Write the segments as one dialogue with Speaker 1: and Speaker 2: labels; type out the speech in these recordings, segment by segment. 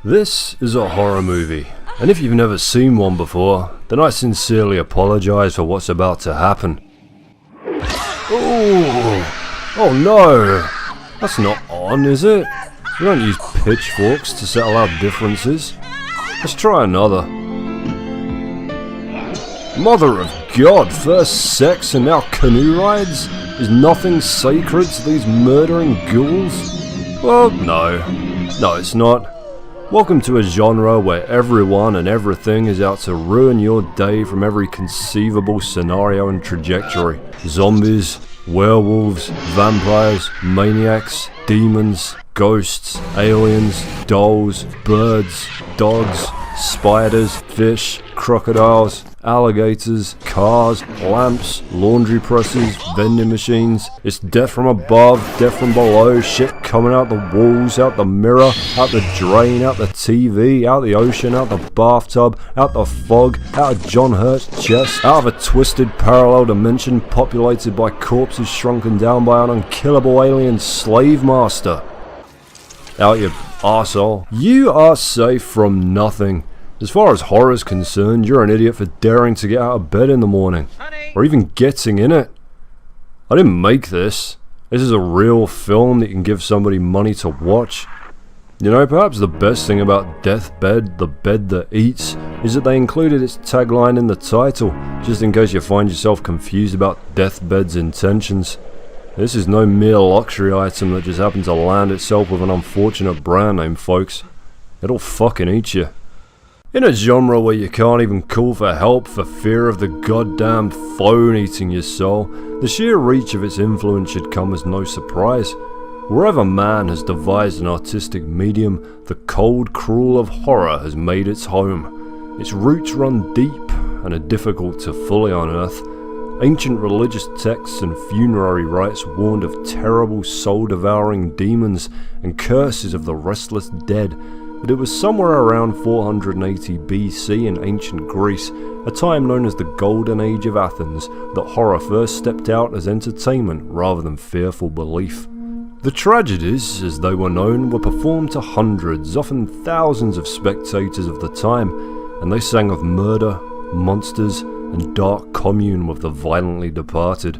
Speaker 1: This is a horror movie, and if you've never seen one before, then I sincerely apologise for what's about to happen. Oh no! That's not on, is it? We don't use pitchforks to settle our differences. Let's try another. Mother of God, first sex and now canoe rides? Is nothing sacred to these murdering ghouls? Well, no, it's not. Welcome to a genre where everyone and everything is out to ruin your day from every conceivable scenario and trajectory. Zombies, werewolves, vampires, maniacs, demons, ghosts, aliens, dolls, birds, dogs, spiders, fish, crocodiles, alligators, cars, lamps, laundry presses, vending machines. It's death from above, death from below, shit coming out the walls, out the mirror, out the drain, out the TV, out the ocean, out the bathtub, out the fog, out of John Hurt's chest, out of a twisted parallel dimension populated by corpses shrunken down by an unkillable alien slave master. Out you arsehole. You are safe from nothing. As far as horror is concerned, you're an idiot for daring to get out of bed in the morning, or even getting in it. I didn't make this. This is a real film that you can give somebody money to watch. You know, perhaps the best thing about Deathbed, the bed that eats, is that they included its tagline in the title, just in case you find yourself confused about Deathbed's intentions. This is no mere luxury item that just happened to land itself with an unfortunate brand name, folks. It'll fucking eat you. In a genre where you can't even call for help for fear of the goddamn phone eating your soul, the sheer reach of its influence should come as no surprise. Wherever man has devised an artistic medium, the cold cruel of horror has made its home. Its roots run deep and are difficult to fully unearth. Ancient religious texts and funerary rites warned of terrible soul-devouring demons and curses of the restless dead. But it was somewhere around 480 BC in ancient Greece, a time known as the Golden Age of Athens, that horror first stepped out as entertainment rather than fearful belief. The tragedies, as they were known, were performed to hundreds, often thousands of spectators of the time, and they sang of murder, monsters, and dark commune with the violently departed.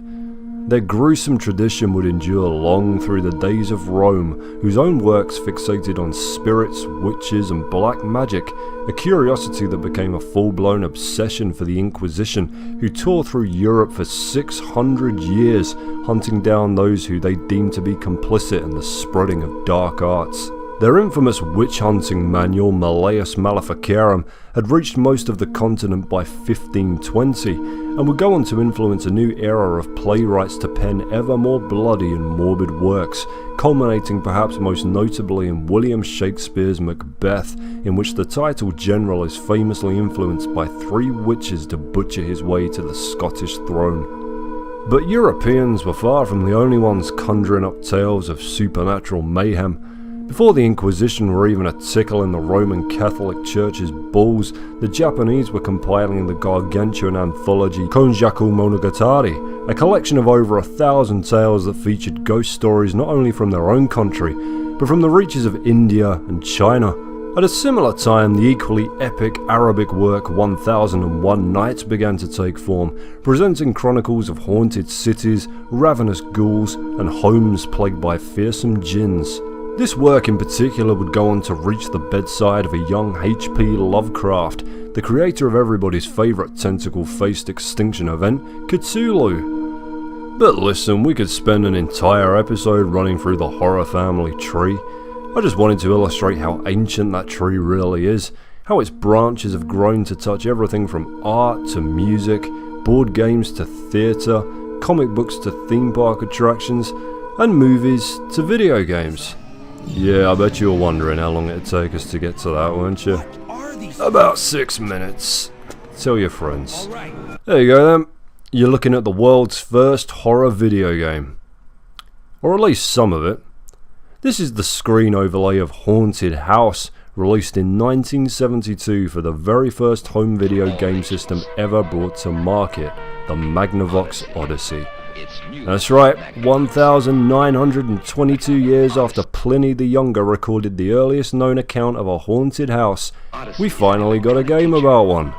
Speaker 1: Their gruesome tradition would endure long through the days of Rome, whose own works fixated on spirits, witches, and black magic, a curiosity that became a full-blown obsession for the Inquisition, who tore through Europe for 600 years, hunting down those who they deemed to be complicit in the spreading of dark arts. Their infamous witch-hunting manual, Malleus Maleficarum, had reached most of the continent by 1520, and would go on to influence a new era of playwrights to pen ever more bloody and morbid works, culminating perhaps most notably in William Shakespeare's Macbeth, in which the title general is famously influenced by three witches to butcher his way to the Scottish throne. But Europeans were far from the only ones conjuring up tales of supernatural mayhem. Before the Inquisition were even a tickle in the Roman Catholic Church's balls, the Japanese were compiling the gargantuan anthology Konjaku Monogatari, a collection of over 1,000 tales that featured ghost stories not only from their own country, but from the reaches of India and China. At a similar time, the equally epic Arabic work 1001 Nights began to take form, presenting chronicles of haunted cities, ravenous ghouls, and homes plagued by fearsome jinns. This work in particular would go on to reach the bedside of a young H.P. Lovecraft, the creator of everybody's favourite tentacle-faced extinction event, Cthulhu. But listen, we could spend an entire episode running through the horror family tree. I just wanted to illustrate how ancient that tree really is, how its branches have grown to touch everything from art to music, board games to theatre, comic books to theme park attractions, and movies to video games. Yeah, I bet you were wondering how long it'd take us to get to that, weren't you? About 6 minutes. Tell your friends. There you go then. You're looking at the world's first horror video game. Or at least some of it. This is the screen overlay of Haunted House, released in 1972 for the very first home video game system ever brought to market, the Magnavox Odyssey. That's right, 1,922 years after Pliny the Younger recorded the earliest known account of a haunted house, we finally got a game about one.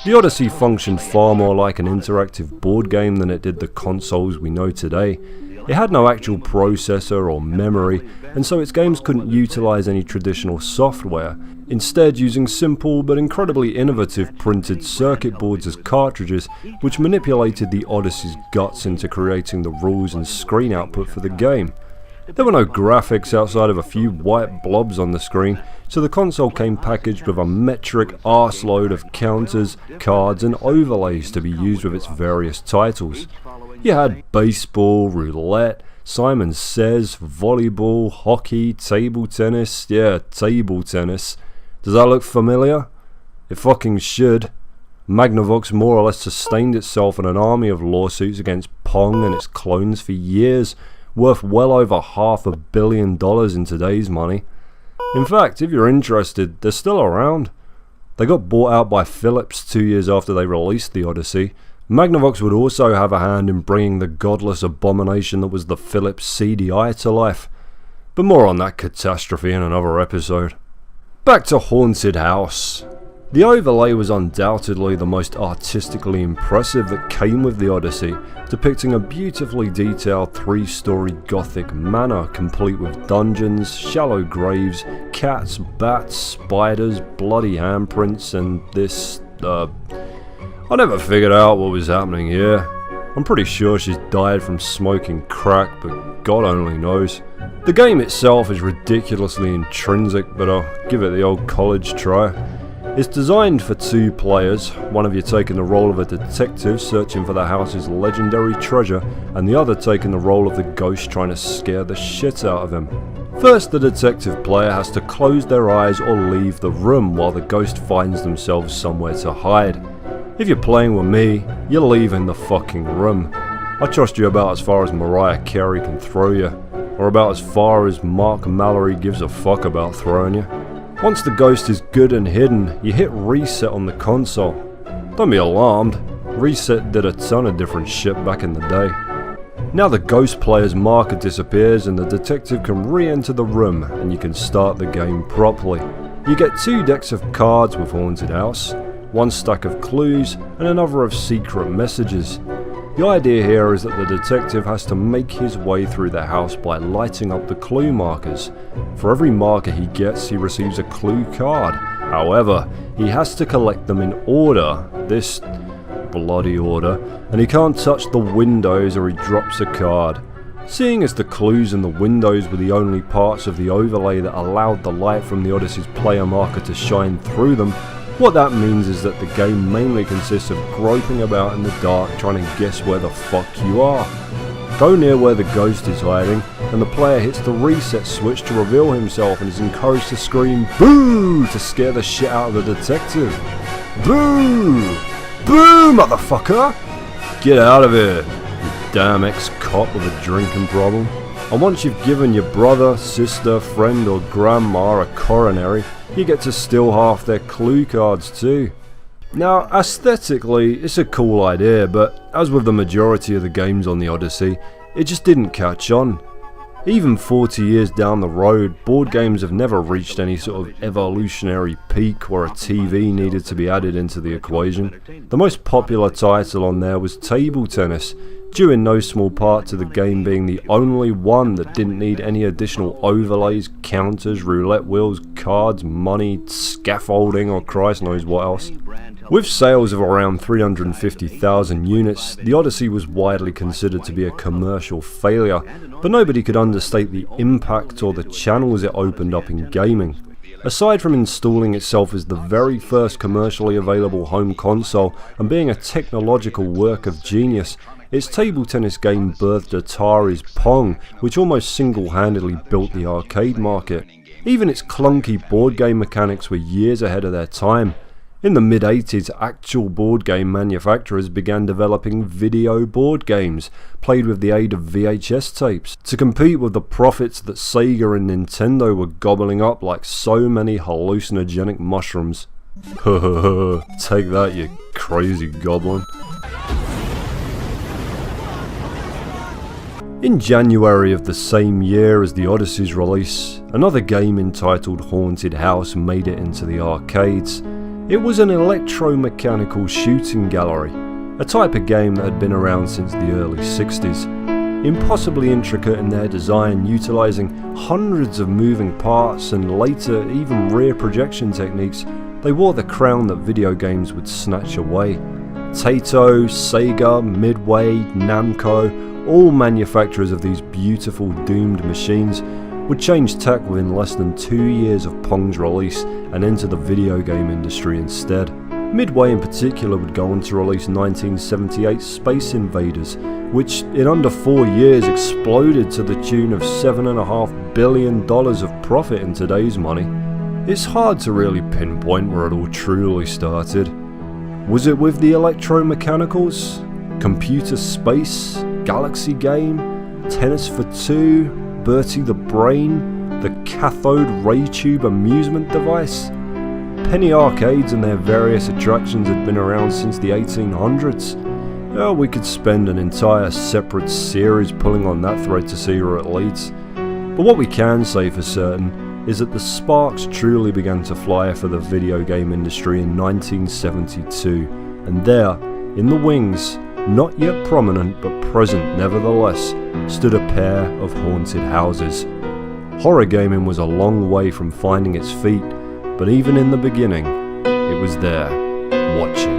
Speaker 1: The Odyssey functioned far more like an interactive board game than it did the consoles we know today. It had no actual processor or memory, and so its games couldn't utilize any traditional software, instead using simple but incredibly innovative printed circuit boards as cartridges, which manipulated the Odyssey's guts into creating the rules and screen output for the game. There were no graphics outside of a few white blobs on the screen, so the console came packaged with a metric arseload of counters, cards and overlays to be used with its various titles. You had baseball, roulette, Simon Says, volleyball, hockey, table tennis, table tennis. Does that look familiar? It fucking should. Magnavox more or less sustained itself in an army of lawsuits against Pong and its clones for years, worth well over $500 million in today's money. In fact, if you're interested, they're still around. They got bought out by Philips 2 years after they released the Odyssey. Magnavox would also have a hand in bringing the godless abomination that was the Philips CDI to life. But more on that catastrophe in another episode. Back to Haunted House. The overlay was undoubtedly the most artistically impressive that came with the Odyssey, depicting a beautifully detailed 3-story gothic manor complete with dungeons, shallow graves, cats, bats, spiders, bloody handprints and this, I never figured out what was happening here. I'm pretty sure she's died from smoking crack, but God only knows. The game itself is ridiculously intrinsic, but I'll give it the old college try. It's designed for 2 players, one of you taking the role of a detective searching for the house's legendary treasure, and the other taking the role of the ghost trying to scare the shit out of him. First, the detective player has to close their eyes or leave the room while the ghost finds themselves somewhere to hide. If you're playing with me, you're leaving the fucking room. I trust you about as far as Mariah Carey can throw you, or about as far as Mark Mallory gives a fuck about throwing you. Once the ghost is good and hidden, you hit reset on the console. Don't be alarmed, reset did a ton of different shit back in the day. Now the ghost player's marker disappears and the detective can re-enter the room and you can start the game properly. You get 2 decks of cards with Haunted House, 1 stack of clues and another of secret messages. The idea here is that the detective has to make his way through the house by lighting up the clue markers. For every marker he gets, he receives a clue card. However, he has to collect them in order, this bloody order, and he can't touch the windows or he drops a card. Seeing as the clues and the windows were the only parts of the overlay that allowed the light from the Odyssey's player marker to shine through them, what that means is that the game mainly consists of groping about in the dark trying to guess where the fuck you are. Go near where the ghost is hiding, and the player hits the reset switch to reveal himself and is encouraged to scream BOO to scare the shit out of the detective. Boo! Boo, motherfucker! Get out of here, you damn ex-cop with a drinking problem. And once you've given your brother, sister, friend or grandma a coronary, you get to steal half their clue cards too. Now aesthetically it's a cool idea, but as with the majority of the games on the Odyssey, it just didn't catch on. Even 40 years down the road, board games have never reached any sort of evolutionary peak where a TV needed to be added into the equation. The most popular title on there was table tennis, due in no small part to the game being the only one that didn't need any additional overlays, counters, roulette wheels, cards, money, scaffolding or Christ knows what else. With sales of around 350,000 units, the Odyssey was widely considered to be a commercial failure, but nobody could understate the impact or the channels it opened up in gaming. Aside from installing itself as the very first commercially available home console and being a technological work of genius, its table tennis game birthed Atari's Pong, which almost single-handedly built the arcade market. Even its clunky board game mechanics were years ahead of their time. In the mid-80s, actual board game manufacturers began developing video board games, played with the aid of VHS tapes, to compete with the profits that Sega and Nintendo were gobbling up like so many hallucinogenic mushrooms. Take that, you crazy goblin. In January of the same year as the Odyssey's release, another game entitled Haunted House made it into the arcades. It was an electromechanical shooting gallery, a type of game that had been around since the early 60s. Impossibly intricate in their design, utilising hundreds of moving parts and later even rear projection techniques, they wore the crown that video games would snatch away. Taito, Sega, Midway, Namco, all manufacturers of these beautiful doomed machines, would change tack within less than 2 years of Pong's release and enter the video game industry instead. Midway in particular would go on to release 1978's Space Invaders, which in under 4 years exploded to the tune of $7.5 billion of profit in today's money. It's hard to really pinpoint where it all truly started. Was it with the electromechanicals? Computer space? Galaxy game? Tennis for two? Bertie the Brain? The cathode ray tube amusement device? Penny arcades and their various attractions had been around since the 1800s. We could spend an entire separate series pulling on that thread to see where it leads. But what we can say for certain is that the sparks truly began to fly for the video game industry in 1972, and there, in the wings, not yet prominent but present nevertheless, stood a pair of haunted houses. Horror gaming was a long way from finding its feet, but even in the beginning, it was there, watching.